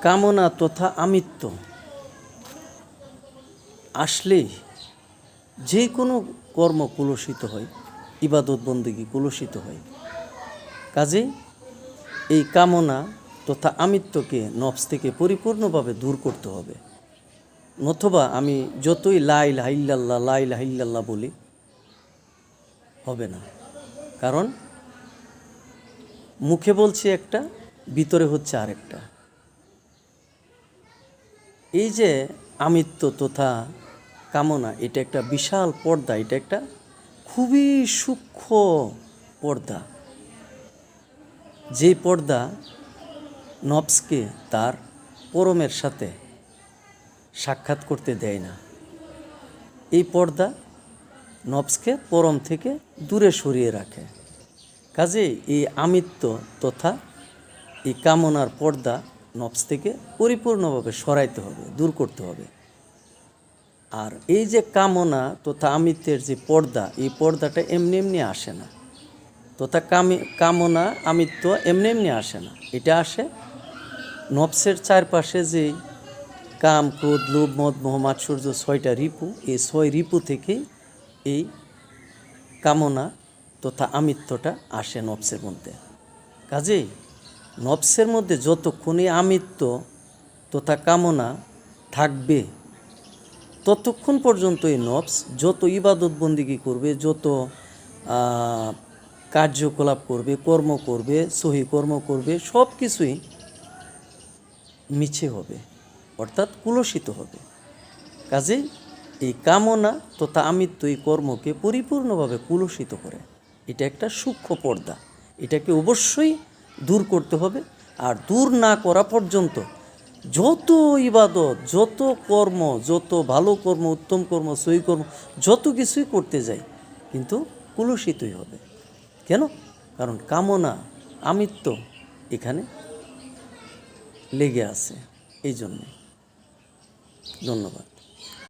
কামনা তথা আমিত্ব আসলেই যে কোনো কর্ম কুলসিত হয়, ইবাদত বন্দেগী কুলসিত হয়। কাজেই এই কামনা তথা আমিত্বকে নফস থেকে পরিপূর্ণভাবে দূর করতে হবে। নতুবা আমি যতই লা ইলাহা ইল্লাল্লাহ লা ইলাহা ইল্লাল্লাহ বলি, হবে না। কারণ মুখে বলছি একটা, ভিতরে হচ্ছে আরেকটা। এই যে আমিত্ব তথা কামনা, এটা একটা বিশাল পর্দা, এটা একটা খুবই সূক্ষ্ম পর্দা, যে পর্দা নফসকে তার পরমের সাথে সাক্ষাৎ করতে দেয় না। এই পর্দা নফসকে পরম থেকে দূরে সরিয়ে রাখে। কাজেই এই আমিত্ব তথা এই কামনার পর্দা নফস থেকে পরিপূর্ণভাবে সরাইতে হবে, দূর করতে হবে। আর এই যে কামনা তথা আমিত্বের যে পর্দা, এই পর্দাটা এমনি এমনি আসে না। তথা কামনা আমিত্ব এমনি এমনি আসে না। এটা আসে নফসের চারপাশে যে কাম, ক্রোধ, লোভ, মদ, মোহ, মাৎসর্য 6টা রিপু, এই 6 রিপু থেকেই এই কামনা তথা আমিত্বটা আসে নফসের মধ্যে। কাজেই নফসের মধ্যে যতক্ষণই আমিত্ব তথা কামনা থাকবে, ততক্ষণ পর্যন্ত এই নফস যত ইবাদত বন্দিগি করবে, যত কার্যকলাপ করবে, কর্ম করবে, সহি কর্ম করবে, সব কিছুই মিছে হবে, অর্থাৎ কুলসিত হবে। কাজেই এই কামনা তথা আমিত্ব এই কর্মকে পরিপূর্ণভাবে কুলসিত করে। এটা একটা সূক্ষ্ম পর্দা, এটাকে অবশ্যই দূর করতে হবে। আর দূর না করা পর্যন্ত যত ইবাদত, যত কর্ম, যত ভালো কর্ম, উত্তম কর্ম, সহি কর্ম, যত কিছুই করতে যাই, কিন্তু কুলসিতই হবে। কেন? কারণ কামনা আমিত্ব এখানে লেগে আছে। এই জন্যে। ধন্যবাদ।